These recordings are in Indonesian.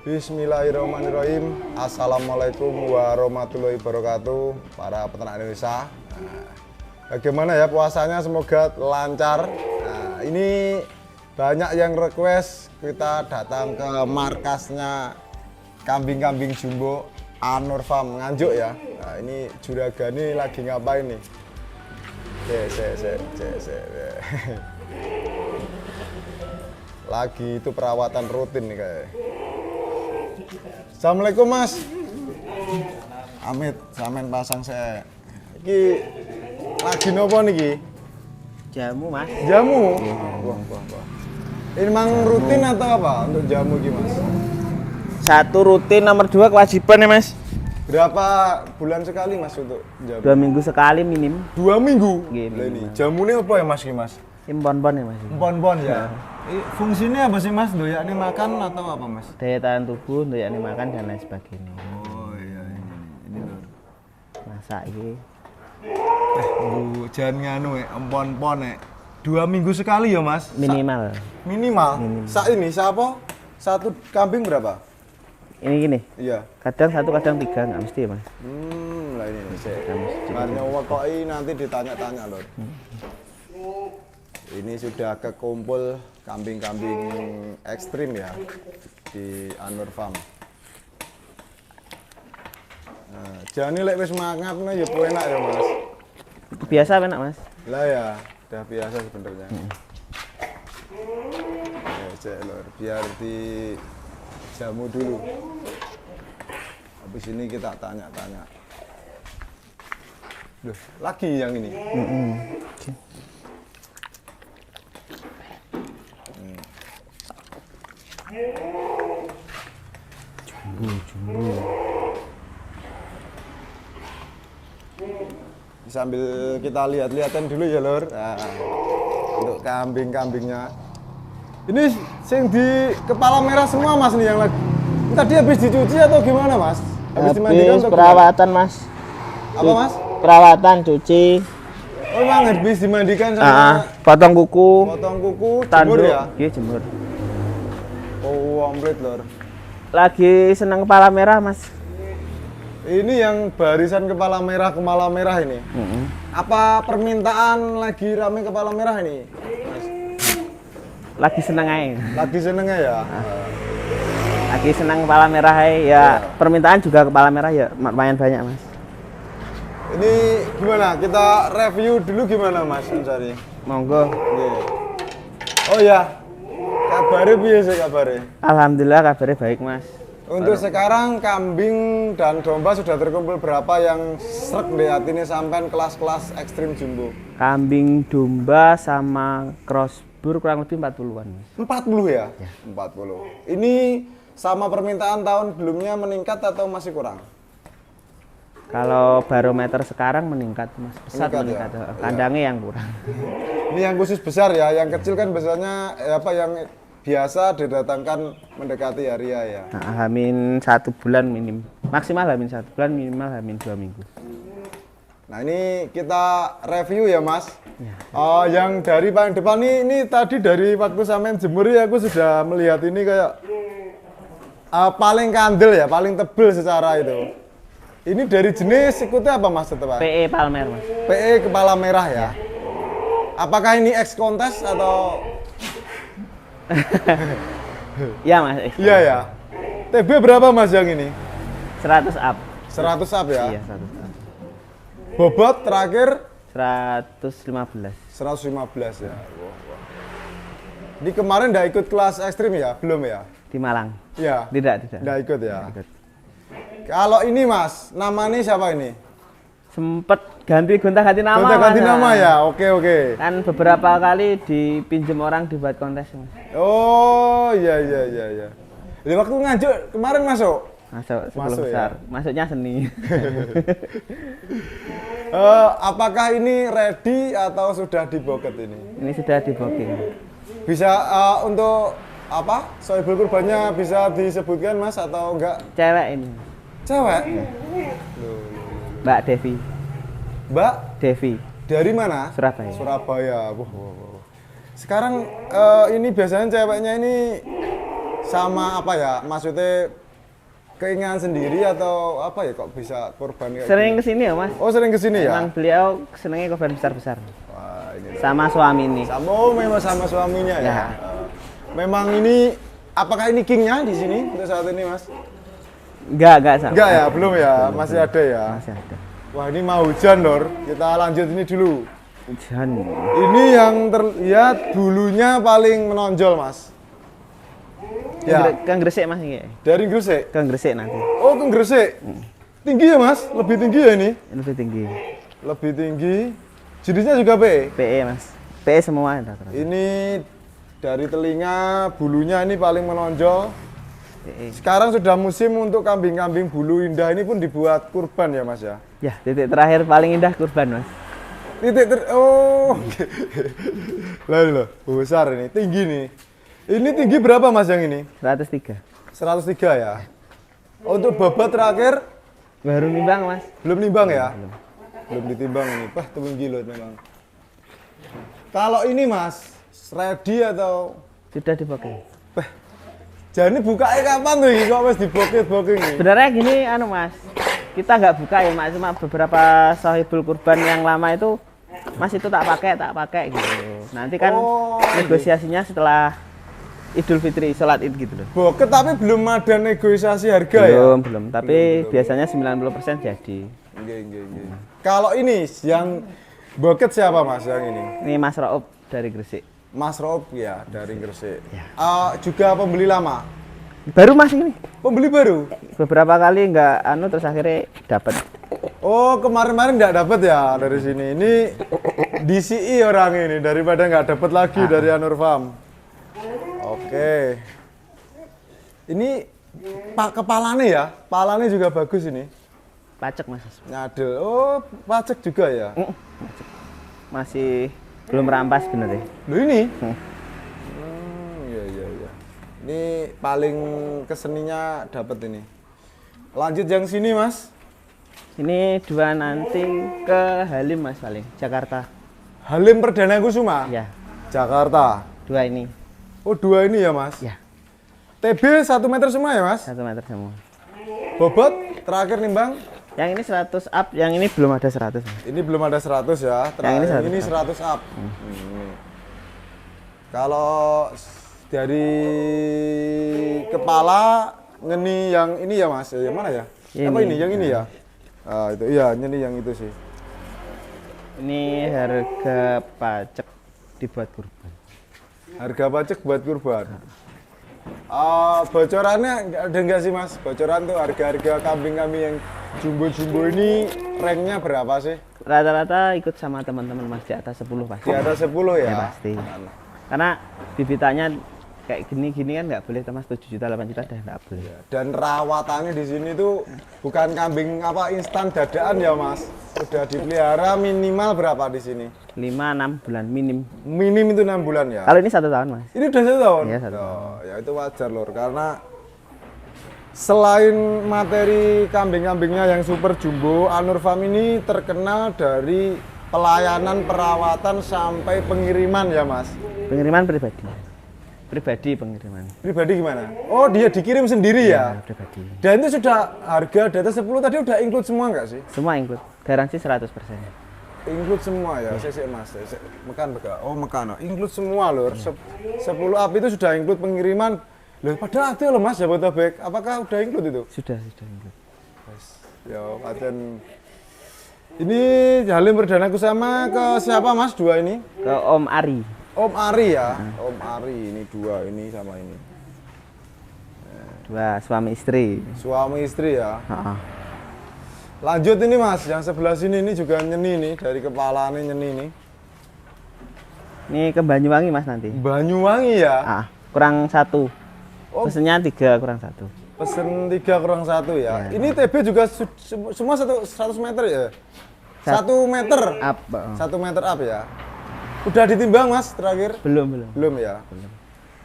Bismillahirrahmanirrahim. Assalamualaikum warahmatullahi wabarakatuh, para peternak Indonesia. Bagaimana ya puasanya? Semoga lancar. Ini banyak yang request kita datang ke markasnya kambing-kambing jumbo Anur Farm Nganjuk ya. Ini Juragan ini lagi ngapain nih? Lagi itu perawatan rutin nih kayak. Assalamualaikum Mas. Amit, sampean pasang saya. Iki lagi nopo niki? Jamu Mas. Jamu. Wah. Ini memang rutin atau apa untuk jamu iki Mas? Satu rutin, nomor 2 kewajiban ya Mas. Berapa bulan sekali Mas untuk jamu? 2 minggu sekali minim. 2 minggu? Nggih, Lah ini minim. jamune apa ya Mas iki Mas? Impon-pon ya Mas. Empon-empon ya. Fungsinya apa sih Mas? Doyaknya makan atau apa Mas? Daya tahan tubuh, untuk yakni makan dan lain sebagainya. Oh iya ini lho. Masak iki. Bu, jangan nganu empon-empon 2 minggu sekali ya Mas? Minimal. Minimal. Saat ini siapa? Satu kambing berapa? Ini gini. Iya. Kadang 1, kadang 3, nggak mesti ya Mas. Lah ini sih. mesti. Marnya wakoi nanti ditanya-tanya loh. Ini sudah kekumpul kambing-kambing ekstrim ya di Anur Farm. Nah, jane lek wis mangapne ya enak ya Mas. Biasa enak Mas. Lah ya, udah biasa sebenarnya. Cek lor, biar di jamu dulu. Habis ini kita tanya-tanya. Duh, lagi yang ini. Jumbo. Sambil kita lihat-lihatan dulu ya lor. Nah, untuk kambing-kambingnya. Ini sing di kepala merah semua Mas nih yang lagi. Tadi habis dicuci atau gimana Mas? Habis perawatan Mas. Apa Mas? Perawatan, cuci. Oh emang habis dimandikan sama Potong kuku, potong kuku, jemur tanduk. ya? Iya, jemur. Oh komplit lor. Lagi senang kepala merah Mas. Ini yang barisan kepala merah ini. Apa permintaan lagi rame kepala merah ini? Mas? Lagi seneng aja. Lagi senengnya ya? Lagi senang kepala merah aja. Ya, permintaan juga kepala merah ya lumayan banyak Mas. Ini gimana? Kita review dulu gimana Mas Ansari? Monggo. Nggih. Oh ya, kabarnya piye sih kabarnya? Alhamdulillah kabarnya baik Mas. Untuk sekarang kambing dan domba sudah terkumpul berapa yang srek di hatinya sampai kelas-kelas ekstrim jumbo? Kambing, domba sama crossbur kurang lebih 40-an Mas. 40 ya? 40. Ini sama permintaan tahun sebelumnya meningkat atau masih kurang? Kalau barometer sekarang meningkat Mas, pesat Meningkat meningkat. ya? Kandangnya yang kurang. Ini yang khusus besar ya, yang kecil kan biasanya yang biasa didatangkan mendekati hari ya. Nah, Hamin 1 bulan minim. Maksimal Hamin 1 bulan, minimal Hamin 2 minggu. Nah ini kita review ya Mas. Ya. Oh yang dari paling depan ini tadi dari waktu sampean jemur ya aku sudah melihat ini kayak paling kandel ya, paling tebel secara itu. Ini dari jenis ikutnya apa Mas tetap? PE Palmer Mas. PE kepala merah ya. Apakah ini X kontes atau? Iya Mas. Iya ya. TB berapa Mas yang ini? 100 up. 100 up ya. Iya 100 up. Bobot terakhir 115. 115 ya. Ini kemarin nggak ikut kelas ekstrim ya? Belum ya? Di Malang. Iya. Tidak. Nggak ikut ya. Ikut. Kalau ini Mas, namanya siapa ini? Sempet gonta-ganti nama. Gonta-ganti Mas. nama ya. Oke. Kan beberapa kali dipinjem orang dibuat kontes Mas. Oh iya. Di waktu Nganjuk kemarin masuk. Masuk 10 Masuk, besar. ya? Masuknya seni. Apakah ini ready atau sudah diboket ini? Ini sudah di booking. Bisa untuk apa? Sohibul kurbannya bisa disebutkan Mas atau enggak? Cewek ini. Cewek? Mbak Devi. Mbak? Devi. Dari mana? Surabaya. Surabaya. Wah. Sekarang ini biasanya ceweknya ini sama apa ya? Maksudnya keinginan sendiri atau apa ya kok bisa korban kayak Sering gini? kesini ya Mas. Oh, sering kesini ya? Emang beliau senengnya korban besar-besar. Wah, ini Sama suami ini. memang sama suaminya ya. Ya. Memang ini apakah ini kingnya di sini untuk saat ini, Mas? Enggak sama. Enggak ya, belum ya, masih ada ya. Masih ada. Wah, ini mau hujan, Lor. Kita lanjut ini dulu. Hujan. Ini yang terlihat bulunya paling menonjol, Mas. Ya, Kang Gresik Mas ini. dari Gresik. Kang Gresik nanti. Oh, ke Gresik. Tinggi ya, Mas? Lebih tinggi ya ini? Lebih tinggi. Lebih tinggi. Jenisnya juga PE. PE Mas. PE semua rata-rata. Ini dari telinga, bulunya ini paling menonjol. PE. Sekarang sudah musim untuk kambing-kambing bulu indah ini pun dibuat kurban ya, Mas ya? Ya, titik terakhir paling indah kurban Mas. Oh. Loh, besar ini, tinggi nih. Ini tinggi berapa, Mas, yang ini? 103. 103 ya. Untuk bobot terakhir Baru nimbang Mas. belum nimbang ya? Belum ditimbang ini. Wah, tinggi loh memang. Kalau ini, Mas, ready atau Sudah dipakai. jadi bukanya kapan tuh ini? Kok wis dibokeh-bokeh ini? Sebenarnya gini anu Mas. Kita nggak buka ya Mas, cuma beberapa sahibul kurban yang lama itu Mas itu tak pakai gitu. Nanti kan Oh, negosiasinya setelah Idul Fitri, sholat Id gitu loh. Bokeh tapi belum ada negosiasi harga ya? Belum. Tapi biasanya 90% jadi. Nggih. Kalau ini yang boket siapa, Mas, yang ini? Ini Mas Raub dari Gresik. Mas Rob ya, dari Gresik. Ya. Juga pembeli lama? Baru Mas ini. Pembeli baru? Beberapa kali nggak anu terus akhirnya dapat. Oh, kemarin-kemarin nggak dapat ya dari sini. Ini DCI orang ini, daripada nggak dapat lagi dari Anur Farm. Oke. Ini kepalanya ya? Kepalanya juga bagus ini. Pacek Mas. Nyadel. Oh, pacek juga ya? Masih belum rampas bener ya. Loh ini? Iya. Ini paling keseninya dapat ini. Lanjut yang sini, Mas. Ini dua nanti ke Halim Mas paling, Jakarta. Halim Perdana Kusuma? Ya, Jakarta. dua ini. Oh, dua ini ya, Mas? Ya, TB 1 meter semua ya, Mas? 1 meter semua. Bobot terakhir nimbang? Yang ini 100 up, yang ini belum ada 100 Mas. Ini belum ada 100 ya. Yang ini 100 ini 100 up. Ini. Kalau dari kepala ngeni yang ini ya, Mas. Yang mana ya? Apa ini? Yang ini ya? Ah, itu iya, nyeni yang itu sih. Ini harga pajak dibuat kurban. Harga pajak buat kurban. Bocorannya ada nggak sih, Mas? Bocoran tuh harga-harga kambing-kambing yang jumbo-jumbo ini ranknya berapa sih? Rata-rata ikut sama teman-teman Mas di atas 10 pasti. Di atas 10 ya? Ya pasti. Karena bibitannya kayak gini-gini kan nggak boleh Mas, 7 juta 8 juta dah nggak boleh. Dan rawatannya di sini tuh bukan kambing apa instan dadaan ya, Mas. Sudah dipelihara minimal berapa di sini? 5-6 bulan minim. Minim itu 6 bulan ya. Kalau ini 1 tahun Mas. Ini udah 1 tahun? Iya, 1 tahun. Oh, ya itu wajar lor, karena selain materi kambing-kambingnya yang super jumbo, Anur Farm ini terkenal dari pelayanan perawatan sampai pengiriman ya, Mas. Pengiriman pribadi. Pribadi pengiriman. Pribadi gimana? Oh, dia dikirim sendiri ya? Pribadi. Dan itu sudah harga data 10 tadi udah include semua nggak sih? Semua include. Garansi 100%. Include semua ya, saya Mas. Mekan bega. Oh, mekan. Include semua lor. 10 up itu sudah include pengiriman. Loh, padahal ada loh Mas Jabodetabek. Apakah udah include itu? Sudah include. Ya, paten. Ini Halim Perdana Kusuma ke siapa Mas? Dua ini? Ke Om Ari. Om Ari ya. Om Ari ini dua ini sama ini. Dua suami istri. Suami istri ya. Heeh. Lanjut ini Mas, yang sebelah sini ini juga nyeni nih, dari kepala ini nyeni nih. Ini ke Banyuwangi Mas nanti. Banyuwangi ya. Ah, kurang 1. Oh. Pesennya 3 kurang 1. Pesen 3 kurang 1 ya. Ini TB juga semua 100 meter ya? 1 meter? Up. 1 meter up ya? Udah ditimbang Mas terakhir? Belum. Belum ya?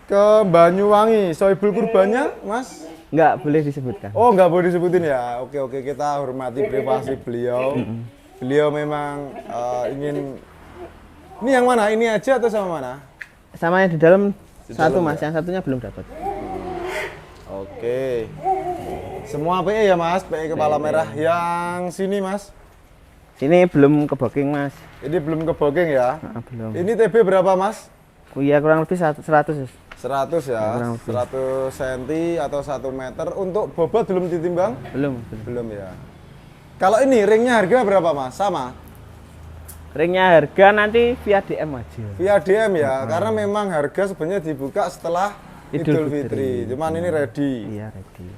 Ke Banyuwangi, sohibul kurbannya Mas? Nggak boleh disebutkan. Oh, nggak boleh disebutin ya? Oke, kita hormati privasi beliau. Beliau memang ingin... Ini yang mana? Ini aja atau sama mana? Sama yang di dalam Di satu dalam Mas, ya? yang satunya belum dapat. Oke. Semua PE ya Mas, PE kepala merah. Yang sini Mas? Ini belum keboking Mas. Ini belum keboking ya? Belum. Ini TB berapa Mas? Ya kurang lebih 100. 100 ya, kurang lebih. 100 cm atau 1 meter. Untuk bobot belum ditimbang? Belum. Belum ya. Kalau ini ringnya harga berapa Mas? Sama? Ringnya harga nanti via DM aja. Via DM ya, karena memang harga sebenarnya dibuka setelah Idul Fitri. Cuman ini ready. Iya, ready.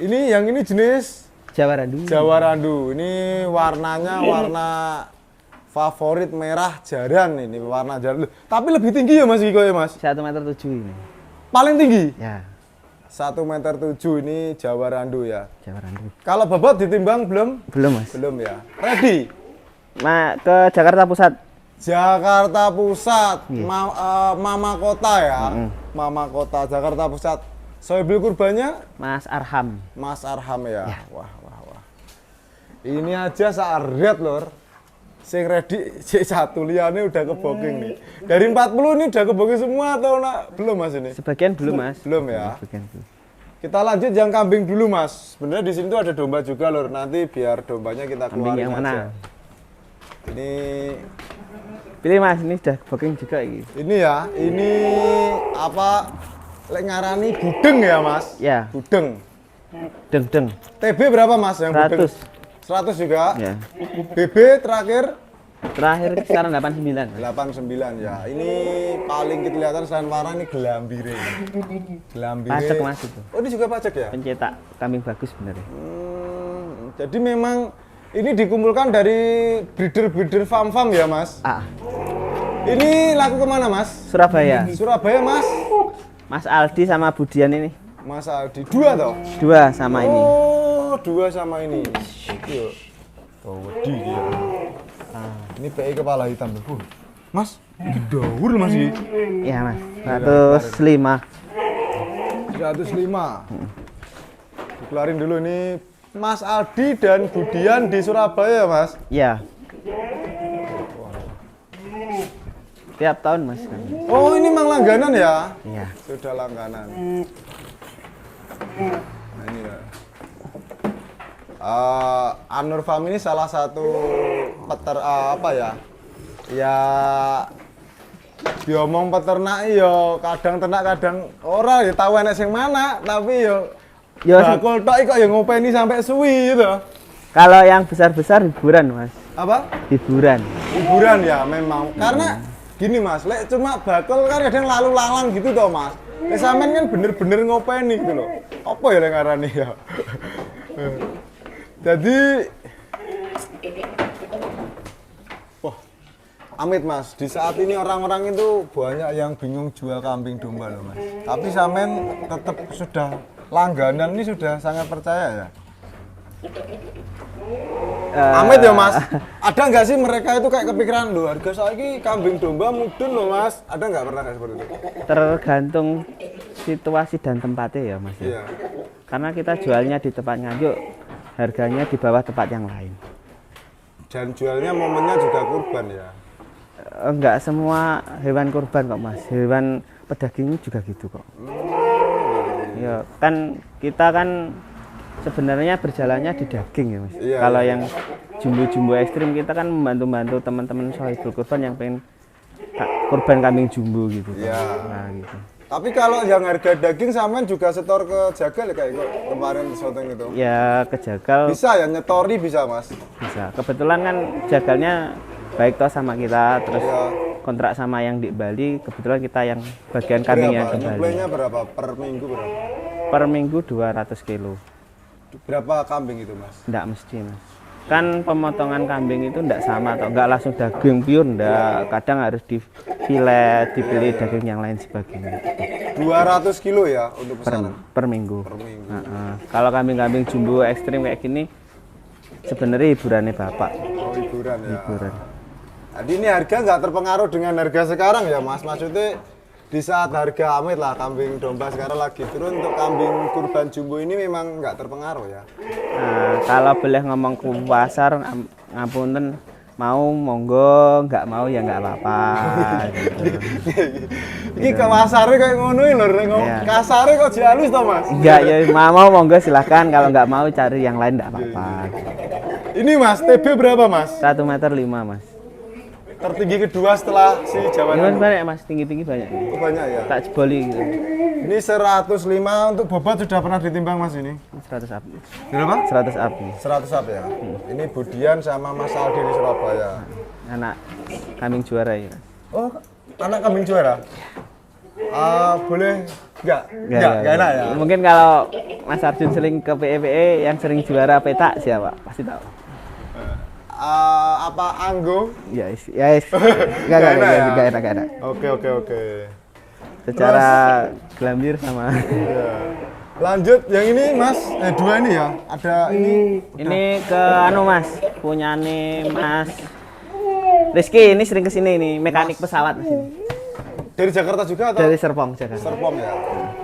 Ini yang ini jenis Jawa Randu. Jawa Randu. Ini warnanya warna favorit merah jaran, ini warna jaran. Tapi lebih tinggi ya Mas Giko ya Mas? 1,7 meter ini. Paling tinggi? Ya, 1,7 meter ini Jawa Randu ya. Jawa Randu. Kalau bobot ditimbang belum? Belum Mas. Belum ya. Ready? Ke Jakarta Pusat. Jakarta Pusat, Iya. Mama Kota ya. Mama Kota Jakarta Pusat. Sohibul kurbannya Mas Arham. Mas Arham ya. Wah. Ini aja saret lor. Sing ready C1 liane udah keboking nih. Dari 40 ini udah keboking semua atau belum Mas ini? Sebagian belum Mas. Belum ya. Sebagian belum. Kita lanjut yang kambing dulu Mas. Sebenarnya di sini tuh ada domba juga lor. Nanti biar dombanya kita Kambing keluarin yang aja. mana? Ini Pilih Mas, ini sudah booking juga ini. ini ya, ini apa? Lek ngarani budeng ya Mas? Ya. Budeng. Deng. TB berapa Mas yang budeng? 100. 100 juga. Ya. BB terakhir Terakhir sekarang 89. 89 ya. Ini paling kelihatan selain warna ini gelambire. Gelambire. Pajak Mas itu. Oh, ini juga pajak ya? Pencetak kambing bagus sebenarnya. Jadi memang ini dikumpulkan dari breeder farm ya Mas? Ini laku kemana Mas? Surabaya. Surabaya Mas? Mas Aldi sama Budian ini. Mas Aldi, dua toh? 2 sama ini. Oh, 2 sama ini. Yuk. Oh, wedi dia. Ini PI kepala hitam tuh. Mas, daur Mas ini. Iya Mas. 105. 105. Dikeluarin dulu ini Mas Aldi dan Budian di Surabaya Mas. Iya. Tiap tahun Mas. Oh, ini memang langganan ya? Iya. Sudah langganan. Nah ini ya. Anur Farm ini salah satu apa ya? Ya diomong peternak yo kadang ternak kadang ora ya tahu enek sing mana, tapi yo bakul tok kok ya ngopeni sampai suwi gitu. Kalau yang besar-besar hiburan Mas. Apa? Hiburan. Hiburan ya memang. Karena gini Mas, lek cuma bakul kan kadang lalu lalang gitu toh Mas. Lek sampean kan bener-bener ngopeni gitu loh. Apa ya lek ngarani ya? Jadi wah, amit Mas, di saat ini orang-orang itu banyak yang bingung jual kambing domba loh Mas. Tapi sampean tetap sudah langganan ini sudah sangat percaya ya. Amit ya Mas. Ada nggak sih mereka itu kayak kepikiran loh harga saiki kambing domba mudun loh Mas? Ada nggak pernah kayak seperti itu? Tergantung situasi dan tempatnya ya Mas. Iya. Karena kita jualnya di tempat Nganjuk, harganya di bawah tempat yang lain. Dan jualnya momennya juga kurban ya. Enggak semua hewan kurban kok Mas. Hewan pedaging juga gitu kok. Ya kan kita kan sebenarnya berjalannya di daging ya Mas. Iya, Kalau iya. yang jumbo-jumbo ekstrim kita kan membantu-bantu teman-teman sohibul kurban yang pengen kurban kambing jumbo gitu. Iya. Nah, gitu. Tapi kalau yang harga daging sampean juga setor ke Jagal ya kayak kemarin syuting itu. Ya ke Jagal Bisa ya nyetori bisa Mas. bisa. Kebetulan kan Jagalnya baik toh sama kita, terus Iya. kontrak sama yang di Bali, kebetulan kita yang bagian kambing yang Berapa? di Bali. Nyuplainya berapa per minggu berapa? Per minggu 200 kilo. Berapa kambing itu Mas? Enggak mesti Mas. Kan pemotongan kambing itu enggak sama toh, enggak langsung daging pure enggak. Kadang harus di filet, dipilih daging yang lain sebagainya. 200 kilo ya untuk Per, pesanan. per minggu. Per minggu. Kalau kambing-kambing jumbo ekstrim kayak gini sebenarnya hiburannya Bapak. Oh, hiburan ya. Hiburan. Jadi ini harga nggak terpengaruh dengan harga sekarang ya Mas? Maksudnya di saat harga amit lah kambing domba sekarang lagi turun, untuk kambing kurban jumbo ini memang nggak terpengaruh ya? Nah, kalau boleh ngomong ke pasar, ngapunten, mau monggo, nggak mau ya nggak apa-apa. Gitu. Iki kasare kayak ngono iki lho, Iya. kasare kok halus to, Mas? Enggak ya, mau monggo silahkan, kalau nggak mau cari yang lain enggak apa-apa. Ini Mas, TB berapa, Mas? 1,5 meter, Mas. Tertinggi kedua setelah si Jawa Ini Nano. banyak Mas, tinggi-tinggi banyak. Oh, banyak ya. Tak jeboli gitu. Ini 105 untuk bobot sudah pernah ditimbang, Mas ini. 100 up. Berapa? 100 up nih. 100 up ya. Ini Budian sama Mas Aldi di Surabaya. Anak kambing juara ya. Oh, anak kambing juara. Boleh enggak enak ya. Mungkin kalau Mas Arjun sering ke PEPE yang sering juara petak siapa? Pasti tahu. Apa Anggo? Ya, ya. Enggak enak. Oke. Secara gelambir sama. Ya. Lanjut yang ini Mas, dua ini ya. Ada ini. Ini ke Mas, punyane Mas Rizky, ini sering kesini nih, mekanik pesawat di sini. Dari Jakarta juga atau? Dari Serpong, Jakarta. Serpong ya.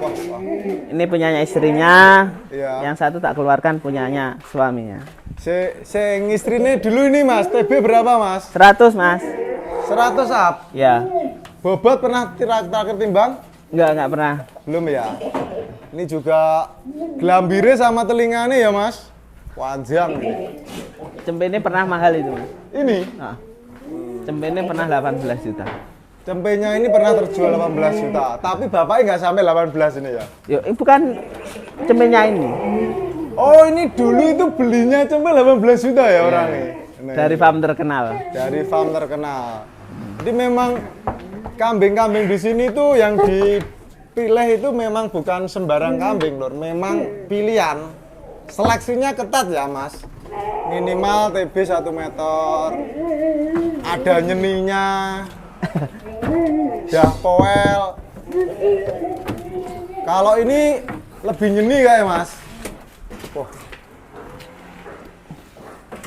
Wah. Ini punyanya istrinya, Iya. yang satu tak keluarkan punyanya suaminya. Sing istrine dulu ini Mas, TB berapa Mas? 100 Mas. 100 up. Ya, Bobot pernah terakhir timbang? enggak pernah. Belum ya. Ini juga gelambire sama telingane ya Mas. Panjang. Cempe ini pernah mahal itu Mas. Ini Nah, cempe ini pernah 18 juta. cempenya ini pernah terjual 18 juta. Tapi bapaknya nggak sampai 18 ini ya. Yuk, ini bukan cempenya ini. Oh ini dulu itu belinya cempe 18 juta ya orangnya. Ini. Dari farm terkenal. Dari farm terkenal. Jadi memang kambing-kambing di sini tuh yang dipilih itu memang bukan sembarang kambing, Lur. Memang pilihan. Seleksinya ketat ya, Mas. Minimal TB 1 meter. Ada nyeninya. Dah poel. Kalau ini lebih nyeni kayak, Mas. Wah.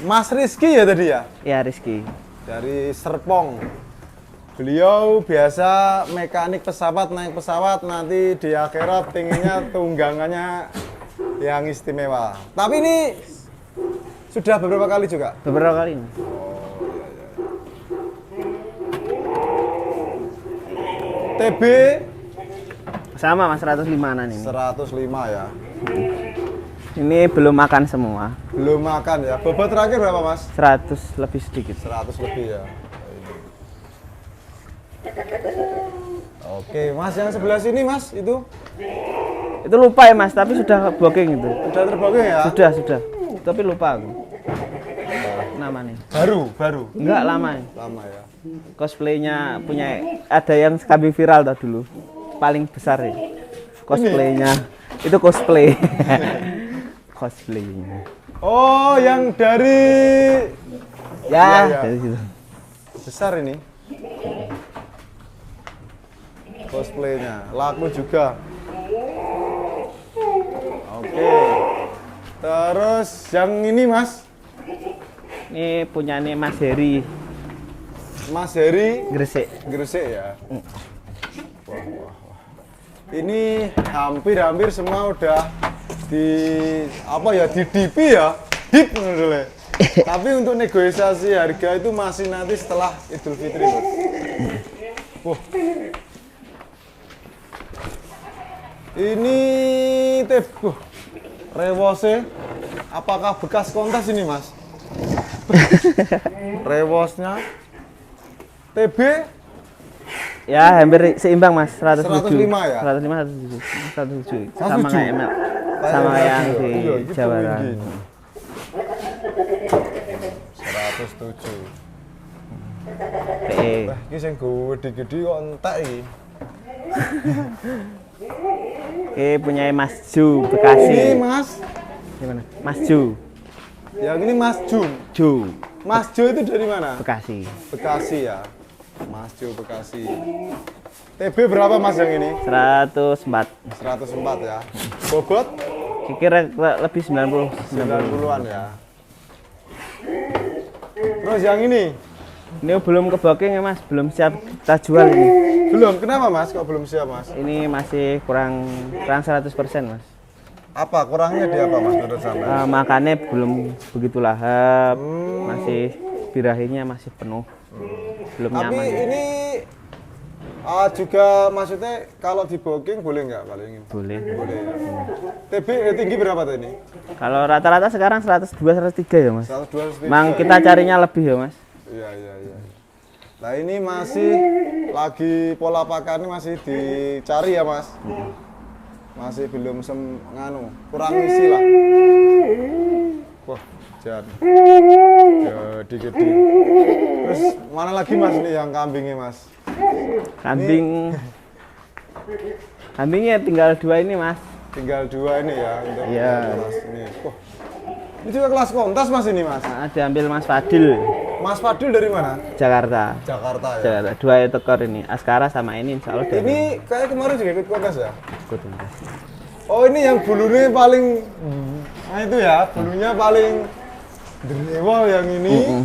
Mas Rizky ya tadi ya? Ya, Rizky. Dari Serpong. Beliau biasa mekanik pesawat, naik pesawat, nanti di akhirat pinginnya tunggangannya yang istimewa. Tapi ini sudah beberapa kali juga? Beberapa kali Mas. TB Sama Mas, 105-an ini. 105 ya. Ini belum makan semua. Belum makan ya. Bobot terakhir berapa, Mas? 100 lebih sedikit. 100 lebih ya. Oke, Mas yang sebelah sini, Mas, itu Itu lupa ya Mas, tapi sudah booking itu. udah terbooking ya? Sudah. Tapi lupa aku. Namanya. Baru. Enggak lama ya. Lama ya. Cosplaynya punya, ada yang kambing viral tau dulu. Paling besar ya. Cosplaynya. Itu cosplay. Cosplaynya. Oh, yang dari Ya, Iya. dari situ. besar ini. Cosplaynya laku juga. Oke. Terus yang ini, Mas, Ini punyanya Mas Heri Mas Heri Gresik. Gresik ya. Wah. Ini hampir semua udah di apa ya, di DP ya, dip menurut. Tapi untuk negosiasi harga itu masih nanti setelah Idul Fitri, Bos. Wah. Ini rewose, apakah bekas kontes ini, Mas? Rewosnya TB Ya, hampir seimbang Mas, 105 107. ya? 105, 107. 107. 107. Sama kayak ML. Sama yang di Iya, iki Jawa. poin gini. 107. PE. Wah, iki sing gede-gede kok entek iki. Oke, punya Mas Ju Bekasi. Ini Mas, Gimana? Mas Ju. yang ini Mas Jum. Ju Mas Jo itu dari mana? Bekasi. Bekasi ya. Mas Jo Bekasi. TB berapa Mas yang ini? 104. 104 ya. Bobot Kira lebih 90. 90-an ya. Terus yang ini? Ini belum ke booking ya Mas, belum siap kita jual ini. Belum. Kenapa Mas? Kok belum siap Mas? Ini masih kurang 100% Mas. Apa kurangnya di apa Mas menurut Anda? Makannya belum begitu lahap, masih birahinya masih penuh, belum Tapi nyaman. ini Juga maksudnya kalau di booking boleh nggak kalau ingin? Boleh. Boleh ya. TB tinggi berapa tuh ini? Kalau rata-rata sekarang 102 103 ya Mas. 102. Mang kita carinya lebih ya Mas. Iya. Nah ini masih lagi pola pakannya masih dicari ya Mas. Masih belum kurang isi lah. Wah, jangan. Dikit. Terus mana lagi Mas nih yang kambingnya Mas? Kambingnya tinggal 2 ini Mas. Tinggal 2 ini ya untuk Iya. kelas ini. Wah, ini juga kelas kontas Mas ini Mas. Nah, diambil Mas Fadil, Mas Fadil dari mana? Jakarta. Jakarta ya. Jakarta. 2 ekor ini, Askara sama ini insya Allah. Ini kayak kemarin juga ikut kontes ya? ikut Mas. Oh ini yang bulunya paling, nah itu ya bulunya paling dewa yang ini.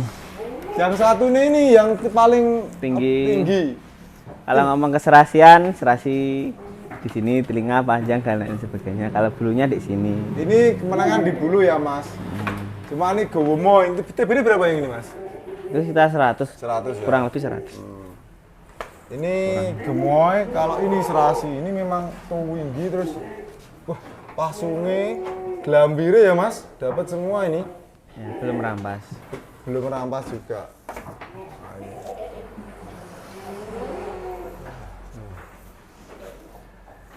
Yang satu ini yang paling tinggi. Kalau ngomong keserasian, serasi di sini telinga panjang dan lain sebagainya. Kalau bulunya di sini. Ini kemenangan di bulu ya Mas. Cuma ini gowomo, ini TB berapa yang ini Mas? Itu kita 100. 100 ya? Kurang lebih 100. Ini gemoy, kalau ini serasi, ini memang tinggi terus. Wah, pasunge, gelambire ya Mas, dapat semua ini. Ya, belum rampas. Belum merampas juga. Nah,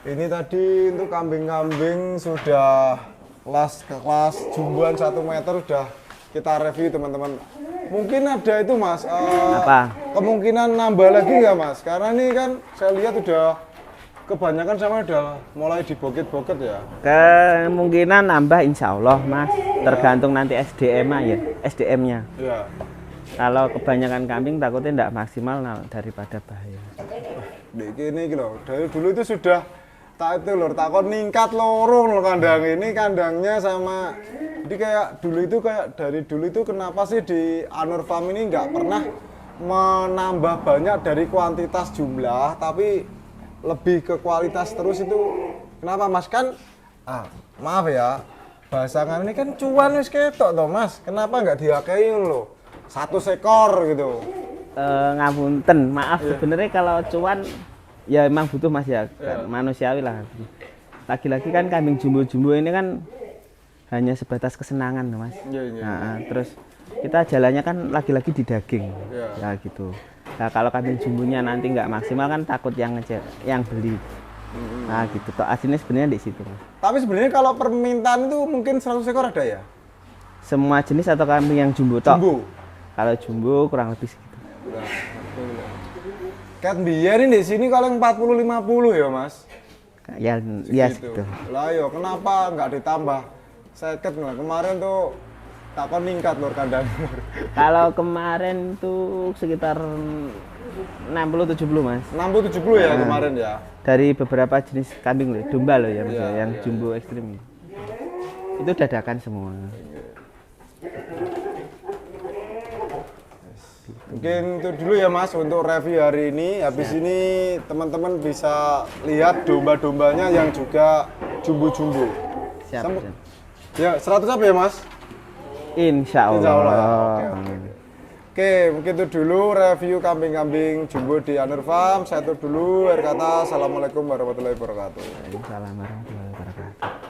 ini tadi untuk kambing-kambing sudah kelas jumbuan 1 meter udah kita review teman-teman. Mungkin ada itu Mas, Apa? kemungkinan nambah lagi nggak Mas? Karena ini kan saya lihat udah kebanyakan sama udah mulai diboket-boket ya. Kemungkinan nambah insya Allah Mas. Tergantung nanti SDM-nya. Iya. Kalau kebanyakan kambing takutnya tidak maksimal daripada bahaya. Ini loh, dari dulu itu sudah takut ningkat lorong loh kandang ini, kandangnya sama. Jadi dari dulu itu kenapa sih di Anur Farm ini nggak pernah menambah banyak dari kuantitas jumlah, tapi lebih ke kualitas terus itu. Kenapa Mas? Kan maaf ya, bahasangan ini kan cuan wis ketok toh Mas. Kenapa nggak diakai loh? 1 ekor gitu. Ngapunten, maaf sebenarnya kalau cuan ya emang butuh Mas ya, kan manusiawi lah. Lagi-lagi kan kambing jumbo-jumbo ini kan hanya sebatas kesenangan Mas. Nah, terus kita jalannya kan lagi-lagi di daging. Ya gitu. Nah, kalau kambing jumbonya nanti nggak maksimal kan takut yang beli. Nah gitu. Toh aslinya sebenarnya di situ Mas. Tapi sebenarnya kalau permintaan itu mungkin 100 ekor ada ya? Semua jenis atau kambing yang jumbo tok? Jumbo. Kalau jumbo kurang lebih segitu. Cat biar ini di sini kalau 40-50 ya Mas. Ya segitu. Lah yo kenapa nggak ditambah? Seket lah kemarin tuh takon ningkat lor kandang. Kalau kemarin tuh sekitar 60-70 Mas. 60-70 ya kemarin ya. Dari beberapa jenis kambing loh, domba loh ya Mas, yang jumbo ekstrim. Itu dadakan semua. Mungkin itu dulu ya Mas untuk review hari ini. Habis ini teman-teman bisa lihat domba-dombanya yang juga jumbo-jumbo. Siap. Ya 100 apa ya Mas? Insya Allah. Insya Allah. Oke, mungkin itu dulu review kambing-kambing jumbo di Anur Farm. Saya tutup dulu. Akhir kata, assalamualaikum warahmatullahi wabarakatuh. Waalaikumsalam warahmatullahi wabarakatuh.